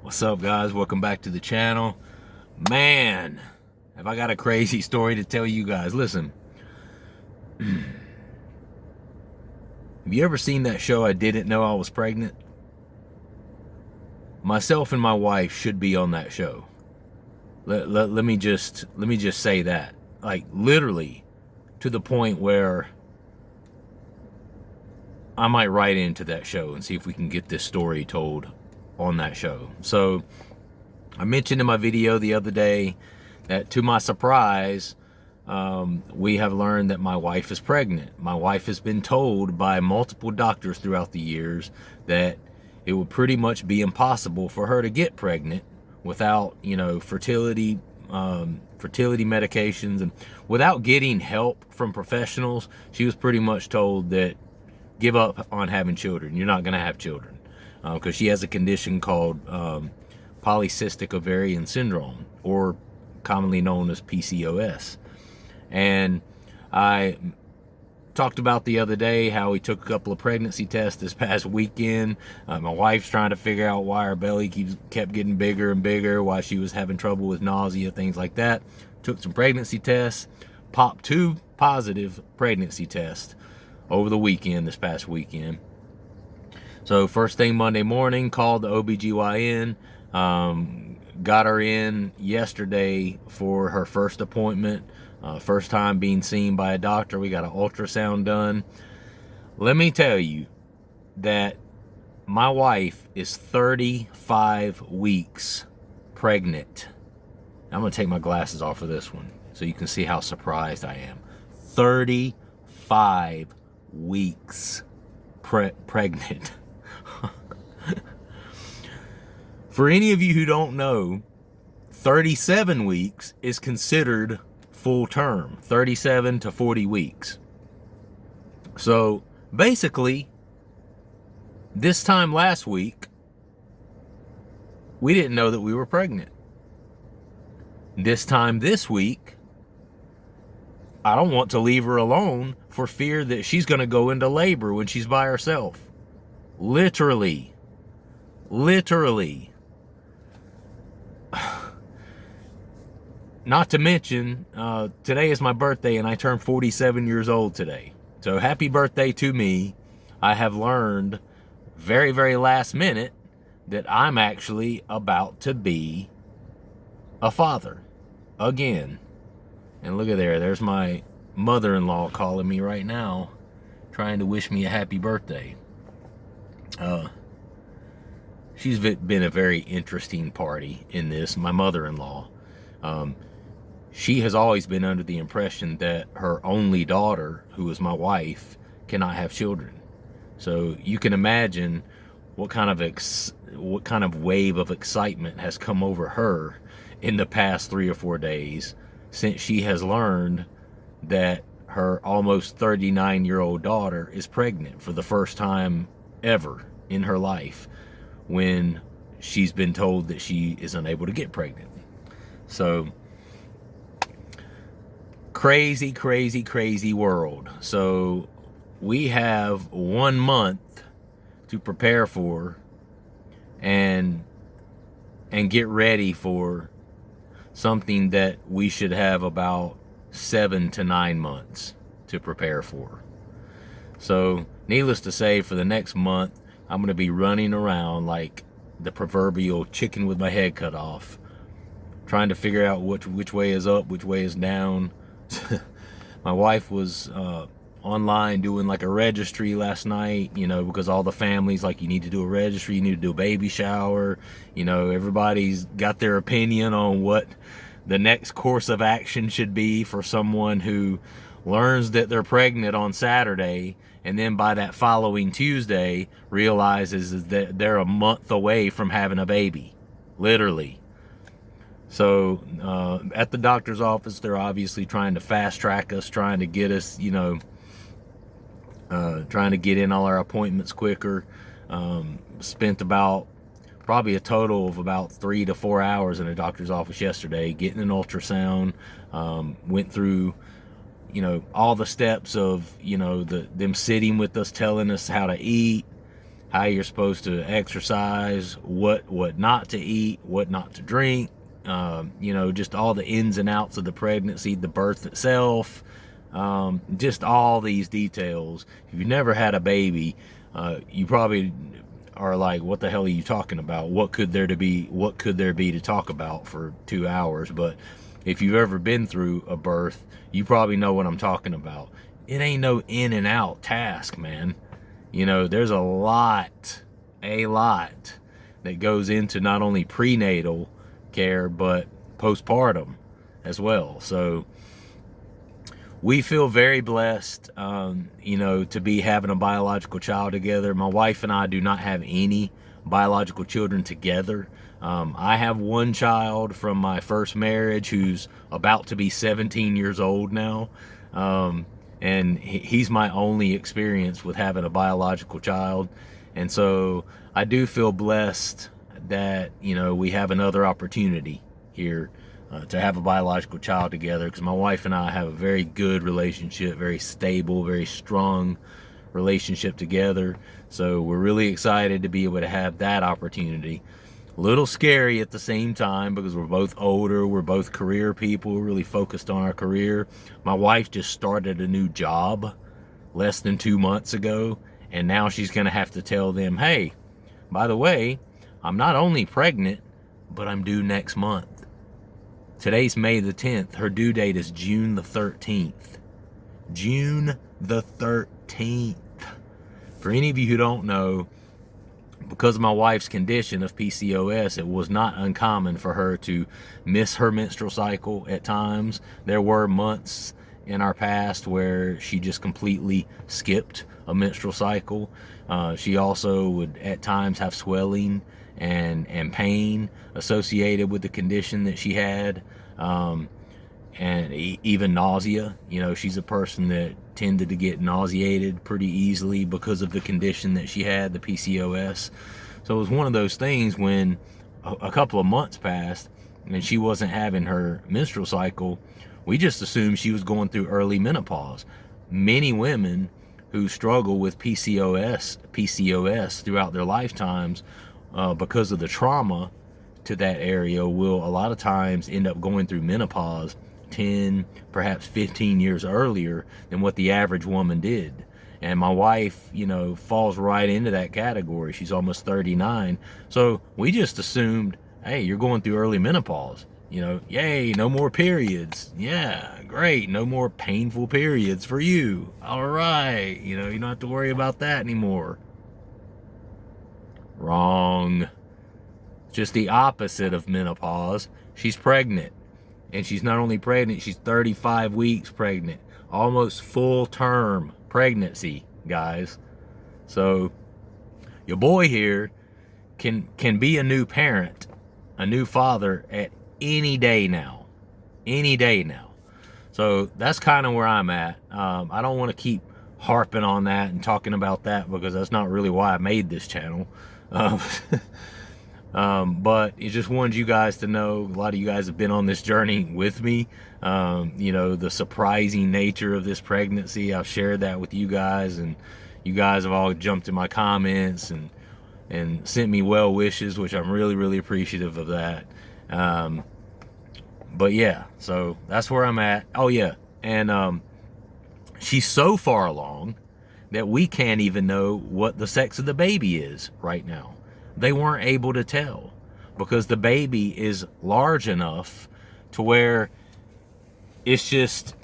What's up, guys? Welcome back to the channel. Man, have I got a crazy story to tell you guys. Listen, have you ever seen that show, I Didn't Know I Was Pregnant? Myself and my wife should be on that show. Let me just say that. Like, literally, to the point where I might write into that show and see if we can get this story told on that show. So, I mentioned in my video the other day that, to my surprise, we have learned that my wife is pregnant. My wife has been told by multiple doctors throughout the years that it would pretty much be impossible for her to get pregnant without, fertility medications, and without getting help from professionals. She was pretty much told that give up on having children. You're not going to have children because she has a condition called polycystic ovarian syndrome, or commonly known as PCOS. And I talked about the other day how we took a couple of pregnancy tests this past weekend. My wife's trying to figure out why her belly kept getting bigger and bigger, why she was having trouble with nausea, things like that. Took some pregnancy tests, popped 2 positive pregnancy tests over the weekend, this past weekend. So first thing Monday morning, called the OBGYN, got her in yesterday for her first appointment. First time being seen by a doctor. We got an ultrasound done. Let me tell you that my wife is 35 weeks pregnant. I'm going to take my glasses off for this one so you can see how surprised I am. 35 weeks pregnant. For any of you who don't know, 37 weeks is considered full term, 37 to 40 weeks. So basically, this time last week, we didn't know that we were pregnant. This time this week, I don't want to leave her alone for fear that she's going to go into labor when she's by herself. Literally. Not to mention, today is my birthday and I turned 47 years old today. So happy birthday to me. I have learned very, very last minute that I'm actually about to be a father again. And look at there's my mother-in-law calling me right now, trying to wish me a happy birthday. She's been a very interesting party in this, my mother-in-law. She has always been under the impression that her only daughter, who is my wife, cannot have children. So you can imagine what kind of wave of excitement has come over her in the past 3 or 4 days since she has learned that her almost 39-year-old daughter is pregnant for the first time ever in her life, when she's been told that she is unable to get pregnant. So crazy world. So we have 1 month to prepare for and get ready for something that we should have about 7 to 9 months to prepare for. So needless to say, for the next month, I'm going to be running around like the proverbial chicken with my head cut off, trying to figure out which way is up, which way is down. My wife was online doing like a registry last night, because all the families, like, you need to do a registry, you need to do a baby shower. Everybody's got their opinion on what the next course of action should be for someone who learns that they're pregnant on Saturday, and then by that following Tuesday realizes that they're a month away from having a baby, literally. So at the doctor's office, they're obviously trying to fast track us, trying to get us, trying to get in all our appointments quicker. Spent about probably a total of about 3 to 4 hours in a doctor's office yesterday, getting an ultrasound. Went through, all the steps of, them sitting with us, telling us how to eat, how you're supposed to exercise, what not to eat, what not to drink, you know, just all the ins and outs of the pregnancy, the birth itself, just all these details. If you've never had a baby, you probably are like, what the hell are you talking about? What could there be to talk about for 2 hours? But if you've ever been through a birth, you probably know what I'm talking about. It ain't no in and out task, man. You know, there's a lot that goes into not only prenatal care, but postpartum as well. So we feel very blessed, you know, to be having a biological child together. My wife and I do not have any biological children together. I have one child from my first marriage who's about to be 17 years old now. And he's my only experience with having a biological child. And so I do feel blessed that, you know, we have another opportunity here to have a biological child together, because my wife and I have a very good relationship, very stable, very strong relationship together. So we're really excited to be able to have that opportunity. A little scary at the same time, because we're both older, we're both career people, we're really focused on our career. My wife just started a new job less than 2 months ago, and now she's going to have to tell them, hey, by the way, I'm not only pregnant, but I'm due next month. Today's May the 10th. Her due date is June the 13th. June the 13th. For any of you who don't know, because of my wife's condition of PCOS, it was not uncommon for her to miss her menstrual cycle at times. There were months in our past where she just completely skipped a menstrual cycle. She also would at times have swelling and pain associated with the condition that she had, and even nausea. You know, she's a person that tended to get nauseated pretty easily because of the condition that she had, the PCOS. So it was one of those things when a couple of months passed and she wasn't having her menstrual cycle, we just assumed she was going through early menopause. Many women who struggle with PCOS throughout their lifetimes, because of the trauma to that area, will a lot of times end up going through menopause 10, perhaps 15 years earlier than what the average woman did. And my wife, you know, falls right into that category. She's almost 39. So we just assumed, hey, you're going through early menopause. You know, yay, no more periods. Yeah, great, no more painful periods for you. All right, you know, you don't have to worry about that anymore. Wrong. Just the opposite of menopause. She's pregnant. And she's not only pregnant, she's 35 weeks pregnant. Almost full term pregnancy, guys. So your boy here can be a new parent, a new father at any day now. Any day now. So that's kind of where I'm at. I don't want to keep harping on that and talking about that, because that's not really why I made this channel. But it just wanted you guys to know, a lot of you guys have been on this journey with me. You know, the surprising nature of this pregnancy, I've shared that with you guys, and you guys have all jumped in my comments and sent me well wishes, which I'm really, really appreciative of that. But yeah, so that's where I'm at. Oh yeah, and she's so far along that we can't even know what the sex of the baby is right now. They weren't able to tell, because the baby is large enough to where it's just,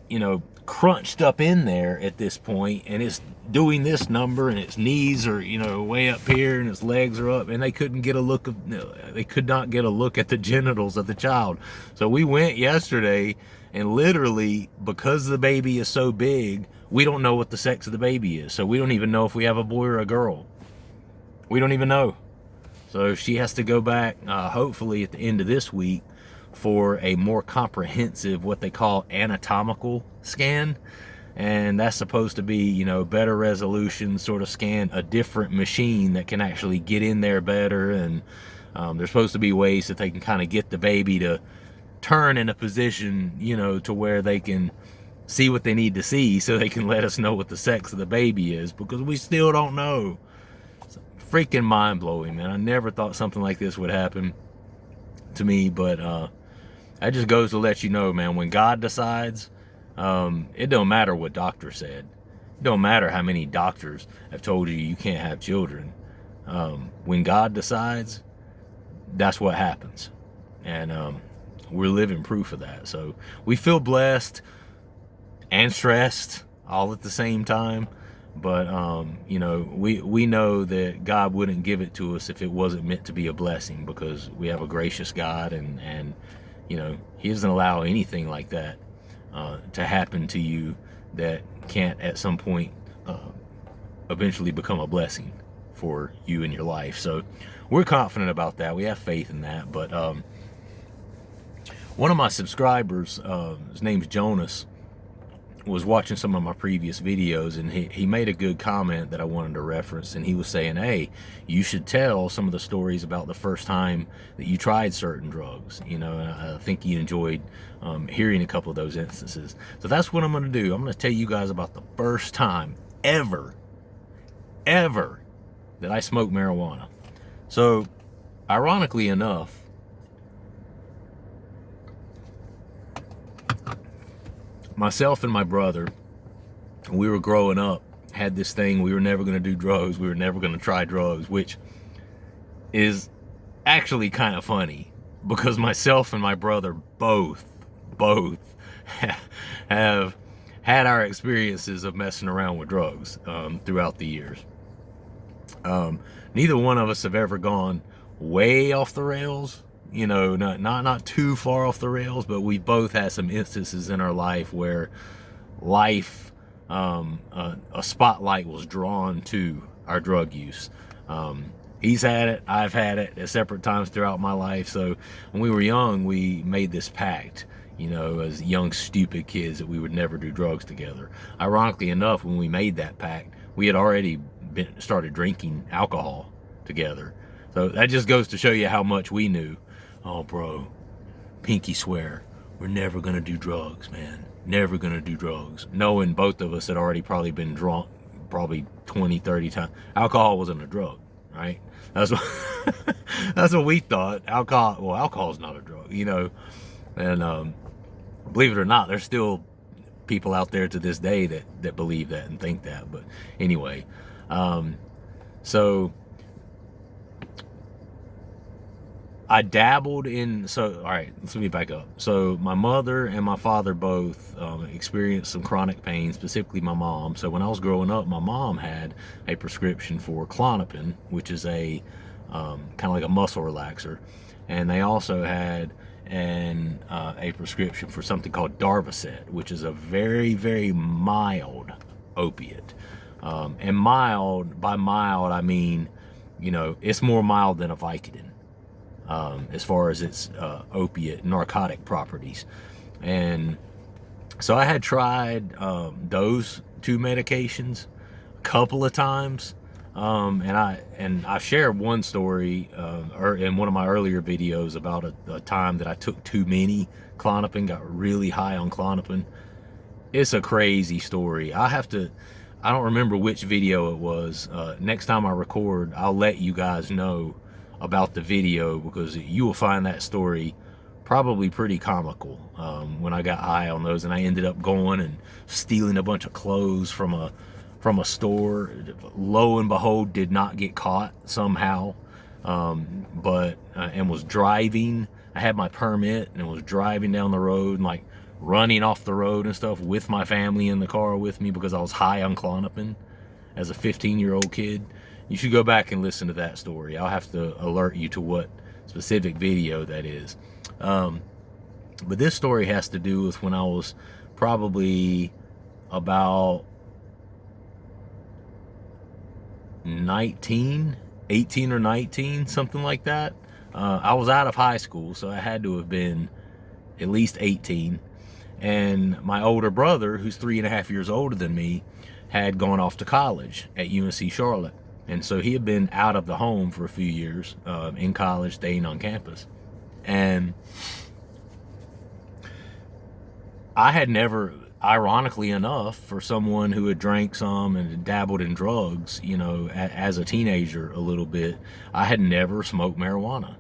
you know, crunched up in there at this point, and it's doing this number, and its knees are, you know, way up here, and its legs are up, and they could not get a look at the genitals of the child. So we went yesterday, and literally, because the baby is so big, we don't know what the sex of the baby is. So we don't even know if we have a boy or a girl. We don't even know. So she has to go back, hopefully at the end of this week, for a more comprehensive, what they call anatomical scan. And that's supposed to be, you know, better resolution sort of scan, a different machine that can actually get in there better. And there's supposed to be ways that they can kind of get the baby to turn in a position, you know, to where they can see what they need to see, so they can let us know what the sex of the baby is, because we still don't know. freaking mind-blowing, man. I never thought something like this would happen to me, but that just goes to let you know, man, when God decides, it don't matter what doctor said. It don't matter how many doctors have told you can't have children. When God decides, that's what happens. And we're living proof of that. So we feel blessed and stressed all at the same time. But, you know, we know that God wouldn't give it to us if it wasn't meant to be a blessing, because we have a gracious God, and you know, he doesn't allow anything like that to happen to you that can't at some point eventually become a blessing for you in your life. So we're confident about that. We have faith in that. But one of my subscribers, his name's Jonas, was watching some of my previous videos, and he made a good comment that I wanted to reference. And he was saying, hey, you should tell some of the stories about the first time that you tried certain drugs, you know. And I think he enjoyed hearing a couple of those instances. So that's what I'm going to do. I'm going to tell you guys about the first time ever that I smoked marijuana. So ironically enough, myself and my brother, we were growing up, had this thing, we were never going to do drugs, we were never going to try drugs, which is actually kind of funny, because myself and my brother both have had our experiences of messing around with drugs throughout the years. Neither one of us have ever gone way off the rails, you know, not too far off the rails, but we both had some instances in our life where life, a spotlight was drawn to our drug use. He's had it, I've had it at separate times throughout my life. So when we were young, we made this pact, you know, as young stupid kids, that we would never do drugs together. Ironically enough, when we made that pact, we had already started drinking alcohol together. So that just goes to show you how much we knew. Oh, bro, pinky swear, we're never gonna do drugs, man. Never gonna do drugs. Knowing both of us had already probably been drunk probably 20, 30 times. Alcohol wasn't a drug, right? That's what that's what we thought. Alcohol's not a drug, you know. And believe it or not, there's still people out there to this day that believe that and think that. But anyway, so I dabbled in, so, all right, let me back up. So my mother and my father both experienced some chronic pain, specifically my mom. So when I was growing up, my mom had a prescription for Klonopin, which is a kind of like a muscle relaxer. And they also had a prescription for something called Darvocet, which is a very, very mild opiate. And mild, by mild, I mean, you know, it's more mild than a Vicodin. As far as its opiate narcotic properties. And so I had tried those two medications a couple of times, and I shared one story in one of my earlier videos about a time that I took too many Klonopin, got really high on Klonopin. It's a crazy story. I don't remember which video it was. Next time I record, I'll let you guys know about the video, because you will find that story probably pretty comical. When I got high on those, and I ended up going and stealing a bunch of clothes from a store. Lo and behold, did not get caught somehow, and was driving. I had my permit and was driving down the road and like running off the road and stuff with my family in the car with me, because I was high on Klonopin as a 15-year-old kid. You should go back and listen to that story. I'll have to alert you to what specific video that is. But this story has to do with when I was probably about 18 or 19, something like that. I was out of high school, so I had to have been at least 18. And my older brother, who's 3.5 years older than me, had gone off to college at UNC Charlotte. And so he had been out of the home for a few years, in college, staying on campus. And I had never, ironically enough, for someone who had drank some and dabbled in drugs, you know, as a teenager a little bit, I had never smoked marijuana.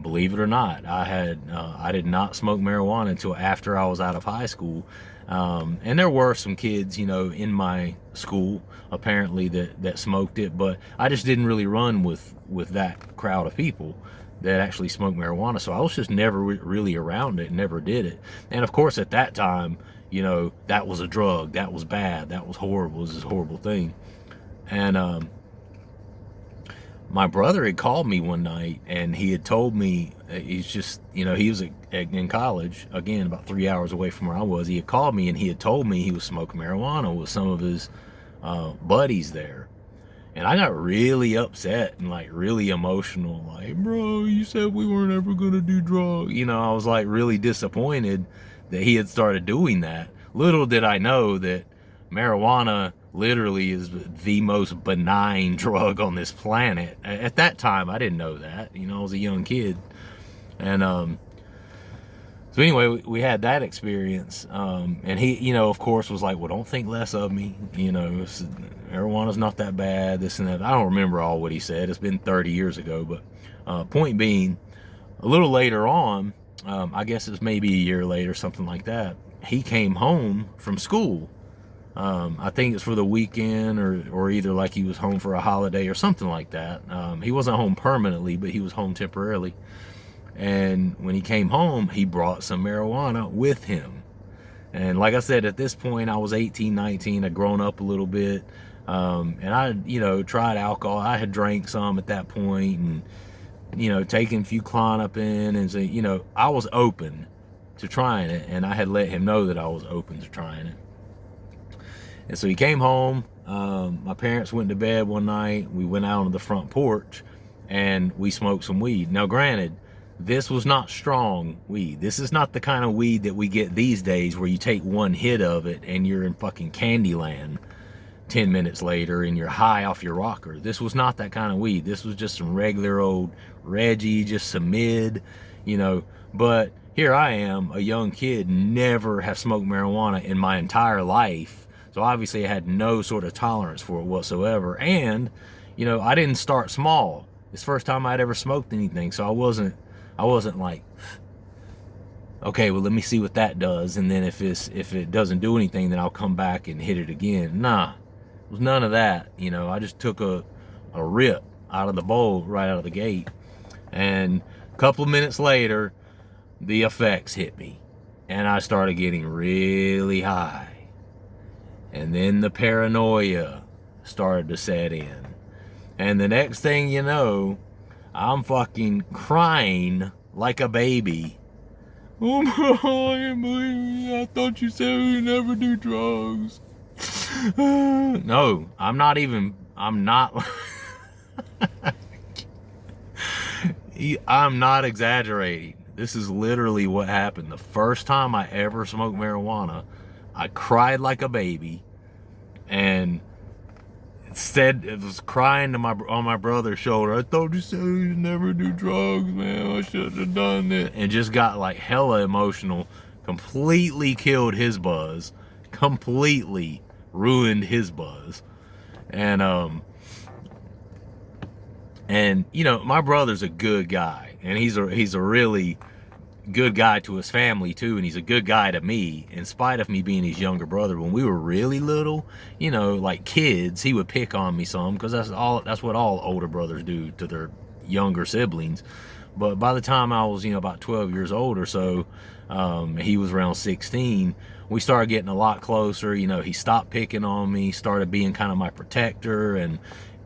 Believe it or not, I did not smoke marijuana until after I was out of high school. And there were some kids, you know, in my school apparently that smoked it, but I just didn't really run with that crowd of people that actually smoked marijuana. So I was just never really around it, never did it. And of course, at that time, you know, that was a drug, that was bad, that was horrible, it was this horrible thing. And my brother had called me one night and he had told me, he's just, you know, he was in college, again, about 3 hours away from where I was. He had called me and he had told me he was smoking marijuana with some of his buddies there. And I got really upset and like really emotional. Like, bro, you said we weren't ever going to do drugs. You know, I was like really disappointed that he had started doing that. Little did I know that marijuana literally is the most benign drug on this planet. At that time, I didn't know that. You know, I was a young kid. And so anyway, we had that experience. And he, you know, of course, was like, well, don't think less of me. You know, marijuana's not that bad, this and that. I don't remember all what he said. It's been 30 years ago. But point being, a little later on, I guess it's maybe a year later, something like that, he came home from school. I think it's for the weekend or either like he was home for a holiday or something like that. He wasn't home permanently, but he was home temporarily. And when he came home, he brought some marijuana with him. And like I said, at this point, I was 18, 19. I'd grown up a little bit. And I, you know, tried alcohol. I had drank some at that point and, you know, taken a few Klonopin and, so, you know, I was open to trying it. And I had let him know that I was open to trying it. And so he came home. My parents went to bed one night. We went out on the front porch and we smoked some weed. Now, granted, this was not strong weed. This is not the kind of weed that we get these days where you take one hit of it and you're in fucking Candyland 10 minutes later and you're high off your rocker. This was not that kind of weed. This was just some regular old Reggie, just some mid, you know. But here I am, a young kid, never have smoked marijuana in my entire life. So obviously I had no sort of tolerance for it whatsoever. And, you know, I didn't start small. It's the first time I'd ever smoked anything. So I wasn't like, okay, well, let me see what that does. And then if it doesn't do anything, then I'll come back and hit it again. Nah, it was none of that. You know, I just took a rip out of the bowl right out of the gate. And a couple of minutes later, the effects hit me. And I started getting really high. And then the paranoia started to set in. And the next thing you know, I'm fucking crying like a baby. Oh my God, I can't believe me. I thought you said we never do drugs. No, I'm not. I'm not exaggerating. This is literally what happened. The first time I ever smoked marijuana, I cried like a baby and said, it was crying to on my brother's shoulder. I thought you said you never do drugs, man. I shouldn't have done it. And just got like hella emotional. Completely killed his buzz. Completely ruined his buzz. And you know, my brother's a good guy, and he's a really good guy to his family too, and he's a good guy to me, in spite of me being his younger brother. When we were really little, you know, like kids, he would pick on me some, because that's what all older brothers do to their younger siblings. But by the time I was, you know, about 12 years old or so, he was around 16, we started getting a lot closer. You know, he stopped picking on me, started being kind of my protector, and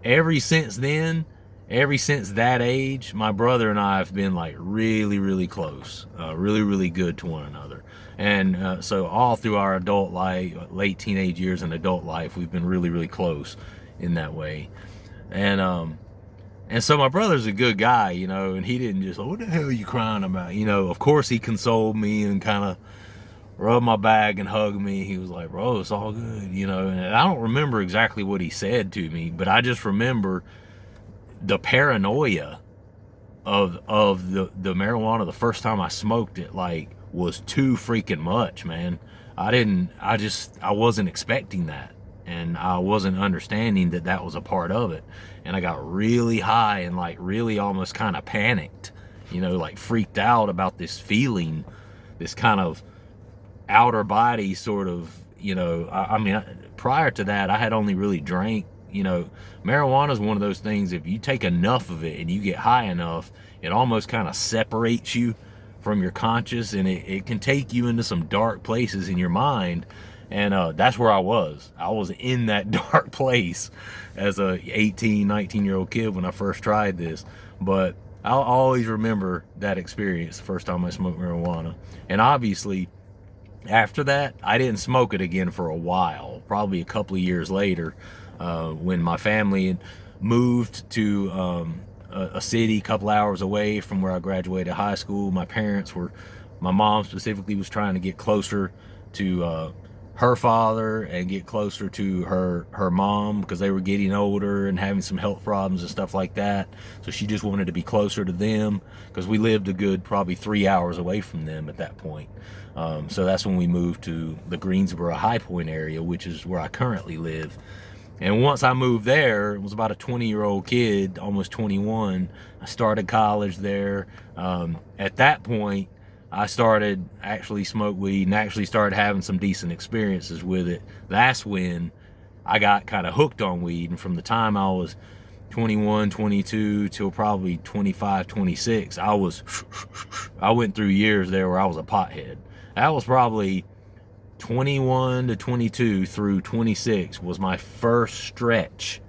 ever since that age, my brother and I have been like really, really close, really, really good to one another. And so all through our adult life, late teenage years and adult life, we've been really, really close in that way. And so my brother's a good guy, you know, and he didn't just, oh, what the hell are you crying about? You know, of course he consoled me and kind of rubbed my back and hugged me. He was like, bro, it's all good, you know. And I don't remember exactly what he said to me, but I just remember the paranoia of the marijuana the first time I smoked it, like was too freaking much, man. I wasn't expecting that. And I wasn't understanding that that was a part of it. And I got really high and like really almost kind of panicked, you know, like freaked out about this feeling, this kind of outer body sort of, you know, I mean, prior to that, I had only really drank, you know, marijuana is one of those things, if you take enough of it and you get high enough, it almost kind of separates you from your conscious, and it can take you into some dark places in your mind. And that's where I was in that dark place as a 18, 19-year-old kid when I first tried this. But I'll always remember that experience, the first time I smoked marijuana. And obviously after that, I didn't smoke it again for a while, probably a couple of years later, when my family had moved to a city a couple hours away from where I graduated high school. My mom specifically was trying to get closer to her father and get closer to her mom, because they were getting older and having some health problems and stuff like that. So she just wanted to be closer to them, because we lived a good probably 3 hours away from them at that point. So that's when we moved to the Greensboro High Point area, which is where I currently live. And once I moved there, it was about a 20-year-old kid, almost 21. I started college there. At that point, I started actually smoke weed and actually started having some decent experiences with it. That's when I got kind of hooked on weed. And from the time I was 21, 22 till probably 25, 26, I went through years there where I was a pothead. That was probably 21 to 22 through 26 was my first stretch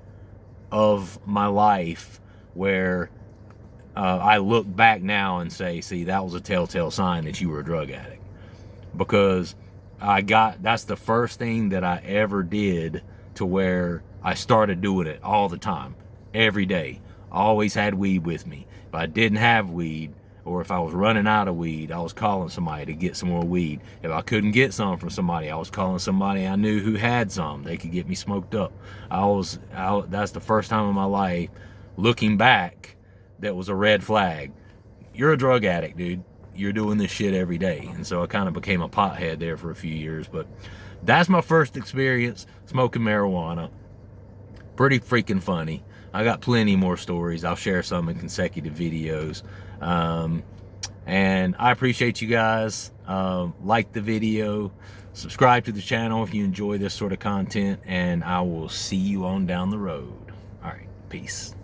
of my life where I look back now and say, see, that was a telltale sign that you were a drug addict. Because that's the first thing that I ever did to where I started doing it all the time, every day. I always had weed with me. If I didn't have weed, or if I was running out of weed, I was calling somebody to get some more weed. If I couldn't get some from somebody, I was calling somebody I knew who had some. They could get me smoked up. That's the first time in my life, looking back, that was a red flag. You're a drug addict, dude. You're doing this shit every day. And so I kind of became a pothead there for a few years. But that's my first experience smoking marijuana. Pretty freaking funny. I got plenty more stories. I'll share some in consecutive videos. And I appreciate you guys. Like the video, subscribe to the channel if you enjoy this sort of content, and I will see you on down the road. All right, peace.